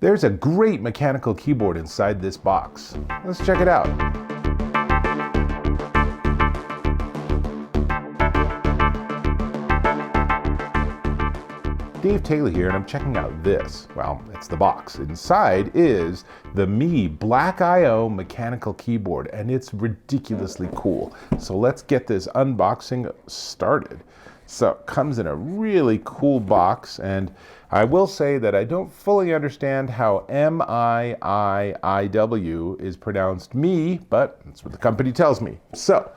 There's a great mechanical keyboard inside this box. Let's check it out. Dave Taylor here, and I'm checking out this. Well, it's the box. Inside is the MIIIW BlackIO mechanical keyboard, and it's ridiculously cool. So let's get this unboxing started. So it comes in a really cool box, and I will say that I don't fully understand how MIIIW is pronounced me, but that's what the company tells me. So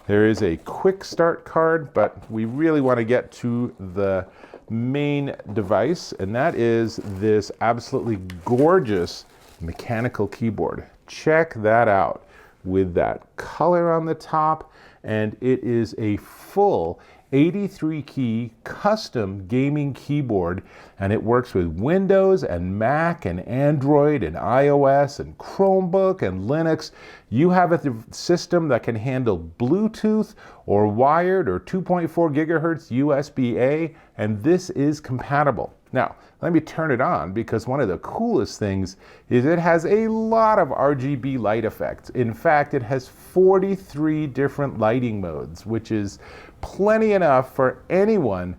there is a quick start card, but we really want to get to the main device, and that is this absolutely gorgeous mechanical keyboard. Check that out with that color on the top, and it is a full 83 key custom gaming keyboard, and it works with Windows and Mac and Android and iOS and Chromebook and Linux. You have a system that can handle Bluetooth or wired or 2.4 gigahertz USB-A, and this is compatible. Now, let me turn it on, because one of the coolest things is it has a lot of RGB light effects. In fact, it has 43 different lighting modes, which is plenty enough for anyone,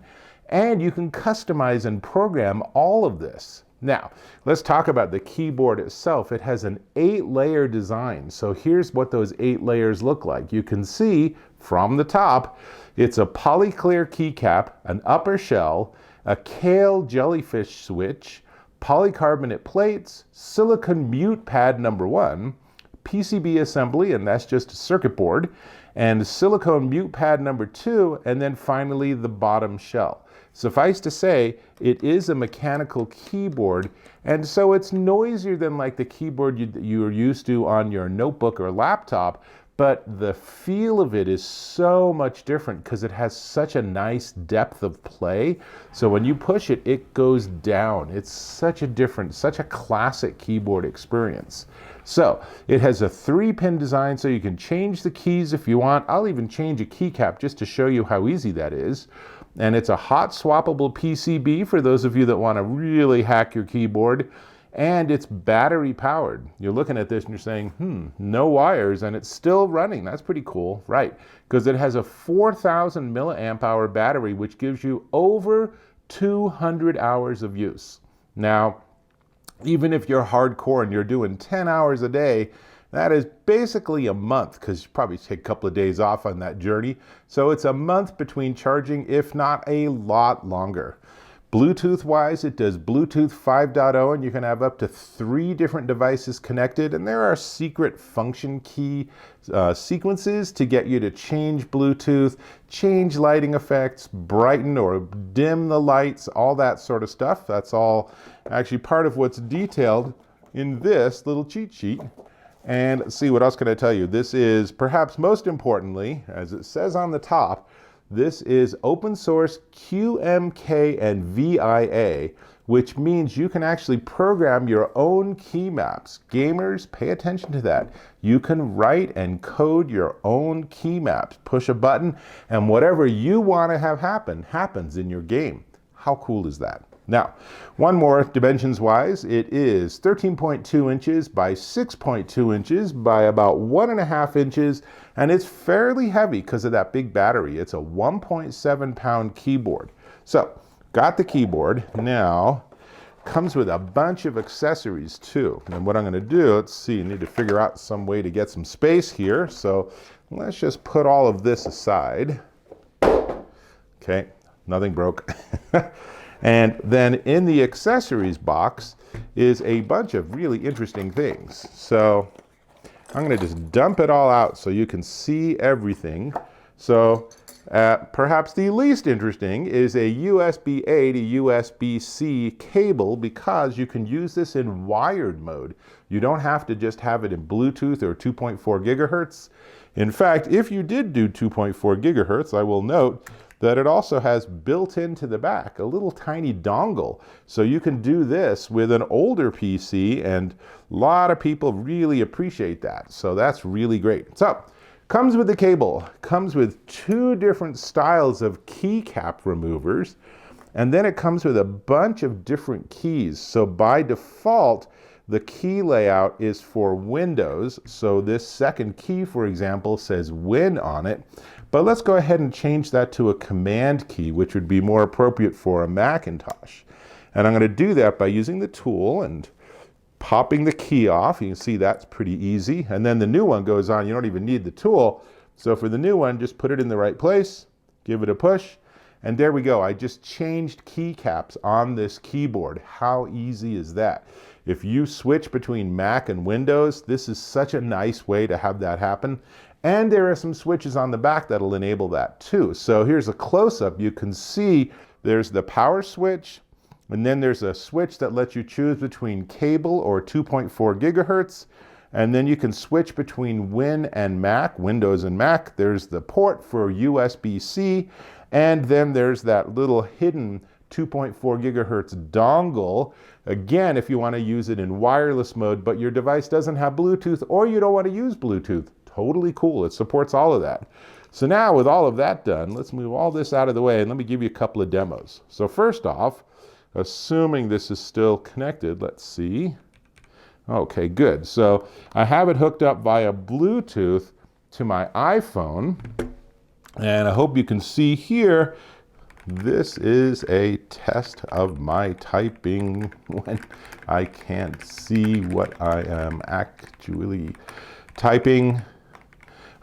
and you can customize and program all of this. Now, let's talk about the keyboard itself. It has an 8-layer design. So here's what those 8 layers look like. You can see from the top, it's a polyclear keycap, an upper shell, a Kale jellyfish switch, polycarbonate plates, silicon mute pad number 1, PCB assembly, and that's just a circuit board, and silicone mute pad number 2, and then finally the bottom shell. Suffice to say, it is a mechanical keyboard, and so it's noisier than like the keyboard you're used to on your notebook or laptop, but the feel of it is so much different because it has such a nice depth of play. So when you push it, it goes down. It's such a different, such a classic keyboard experience. So it has a 3-pin design, so you can change the keys if you want. I'll even change a keycap just to show you how easy that is. And it's a hot swappable PCB for those of you that want to really hack your keyboard. And it's battery powered. You're looking at this and you're saying, no wires, and it's still running. That's pretty cool, right? Because it has a 4,000 milliamp hour battery, which gives you over 200 hours of use. Now, even if you're hardcore and you're doing 10 hours a day, that is basically a month, because you probably take a couple of days off on that journey. So it's a month between charging, if not a lot longer. Bluetooth-wise, it does Bluetooth 5.0, and you can have up to 3 different devices connected, and there are secret function key sequences to get you to change Bluetooth, change lighting effects, brighten or dim the lights, all that sort of stuff. That's all actually part of what's detailed in this little cheat sheet. And let's see, what else can I tell you? This is, perhaps most importantly, as it says on the top, this is open source QMK and VIA, which means you can actually program your own key maps. Gamers, pay attention to that. You can write and code your own key maps. Push a button, and whatever you want to have happen, happens in your game. How cool is that? Now, one more dimensions-wise, it is 13.2 inches by 6.2 inches by about 1.5 inches, and it's fairly heavy because of that big battery. It's a 1.7 pound keyboard. So, got the keyboard. Now, comes with a bunch of accessories too. And what I'm going to do, let's see, I need to figure out some way to get some space here. So, let's just put all of this aside. Okay, nothing broke. And then in the accessories box is a bunch of really interesting things. So I'm going to just dump it all out so you can see everything. So perhaps the least interesting is a USB-A to USB-C cable, because you can use this in wired mode. You don't have to just have it in Bluetooth or 2.4 gigahertz. In fact, if you did do 2.4 gigahertz, I will note that it also has built into the back a little tiny dongle. So you can do this with an older PC, and a lot of people really appreciate that. So that's really great. So comes with the cable, comes with 2 different styles of keycap removers, And then it comes with a bunch of different keys. So by default, the key layout is for Windows. So this second key, for example, says Win on it. But let's go ahead and change that to a Command key, which would be more appropriate for a Macintosh. And I'm going to do that by using the tool and popping the key off. You can see that's pretty easy. And then the new one goes on. You don't even need the tool. So for the new one, just put it in the right place, give it a push, and there we go. I just changed keycaps on this keyboard. How easy is that? If you switch between Mac and Windows, this is such a nice way to have that happen. And there are some switches on the back that'll enable that too. So here's a close-up. You can see there's the power switch, and then there's a switch that lets you choose between cable or 2.4 gigahertz. And then you can switch between Win and Mac, Windows and Mac. There's the port for USB-C. And then there's that little hidden 2.4 gigahertz dongle. Again, if you want to use it in wireless mode, but your device doesn't have Bluetooth or you don't want to use Bluetooth. Totally cool. It supports all of that. So now with all of that done, let's move all this out of the way and let me give you a couple of demos. So first off, assuming this is still connected, let's see. Okay, good. So I have it hooked up via Bluetooth to my iPhone. And I hope you can see here, this is a test of my typing when I can't see what I am actually typing.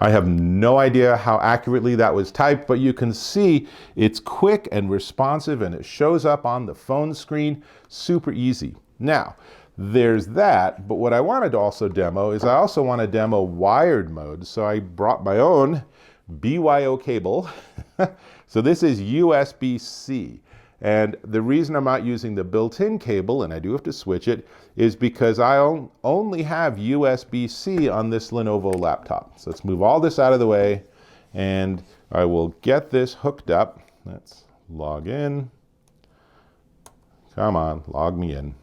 I have no idea how accurately that was typed, but you can see it's quick and responsive and it shows up on the phone screen. Super easy. Now, there's that, but what I wanted to also demo is I also want to demo wired mode. So I brought my own BYO cable. So this is USB-C. And the reason I'm not using the built-in cable, and I do have to switch it, is because I only have USB-C on this Lenovo laptop. So let's move all this out of the way and I will get this hooked up. Let's log in. Come on, log me in.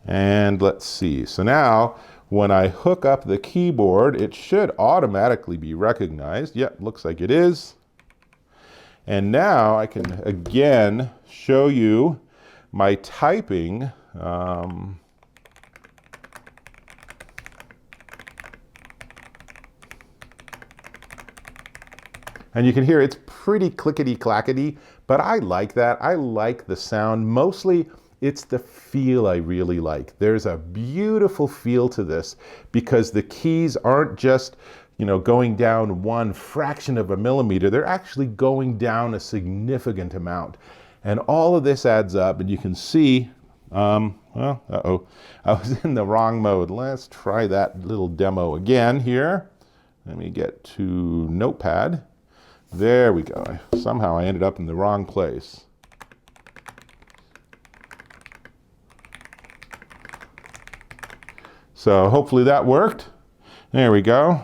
And let's see. So now when I hook up the keyboard, it should automatically be recognized. Yep, looks like it is. And now I can again show you my typing. And you can hear it's pretty clickety-clackety, but I like that. I like the sound. Mostly it's the feel I really like. There's a beautiful feel to this because the keys aren't just, going down one fraction of a millimeter. They're actually going down a significant amount. And all of this adds up, and you can see, I was in the wrong mode. Let's try that little demo again here. Let me get to Notepad. There we go. Somehow I ended up in the wrong place. So hopefully that worked. There we go.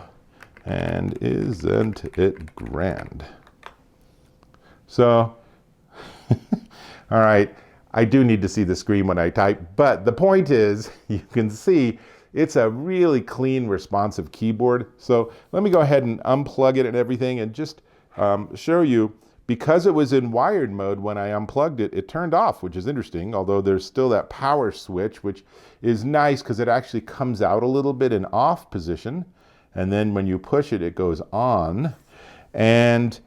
And isn't it grand? So, all right, I do need to see the screen when I type, but the point is, you can see it's a really clean, responsive keyboard. So let me go ahead and unplug it and everything and just show you, because it was in wired mode, when I unplugged it, it turned off, which is interesting, although there's still that power switch, which is nice because it actually comes out a little bit in off position. And then when you push it, it goes on. And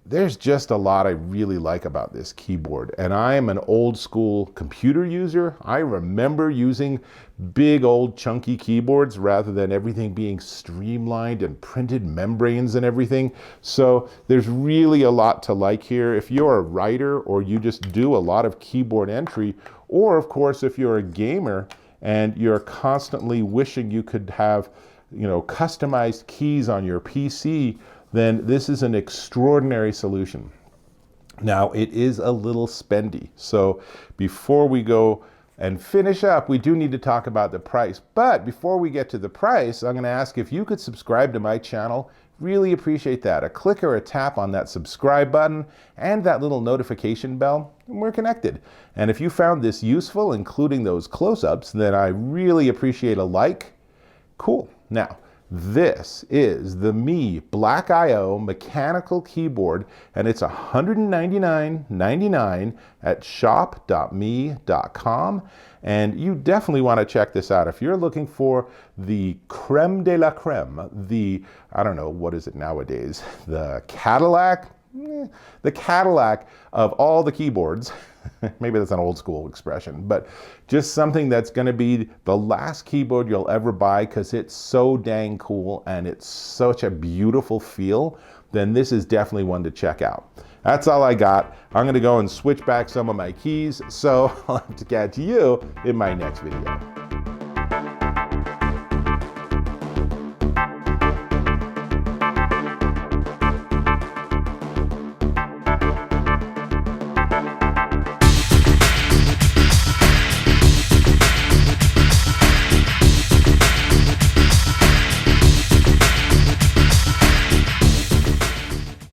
there's just a lot I really like about this keyboard. And I am an old school computer user. I remember using big old chunky keyboards rather than everything being streamlined and printed membranes and everything. So there's really a lot to like here. If you're a writer or you just do a lot of keyboard entry, or of course, if you're a gamer and you're constantly wishing you could have customized keys on your PC, then this is an extraordinary solution. Now, it is a little spendy. So before we go and finish up, we do need to talk about the price. But before we get to the price, I'm going to ask if you could subscribe to my channel. Really appreciate that. A click or a tap on that subscribe button and that little notification bell, and we're connected. And if you found this useful, including those close-ups, then I really appreciate a like. Cool. Now, This is the MIIIW BlackIO mechanical keyboard, and it's $199.99 at shop.miii.com. And you definitely want to check this out if you're looking for the creme de la creme, the, I don't know, what is it nowadays? The Cadillac? The Cadillac of all the keyboards. Maybe that's an old school expression, but just something that's going to be the last keyboard you'll ever buy because it's so dang cool and it's such a beautiful feel. Then this is definitely one to check out. That's all I got. I'm going to go and switch back some of my keys, so I'll have to catch you in my next video.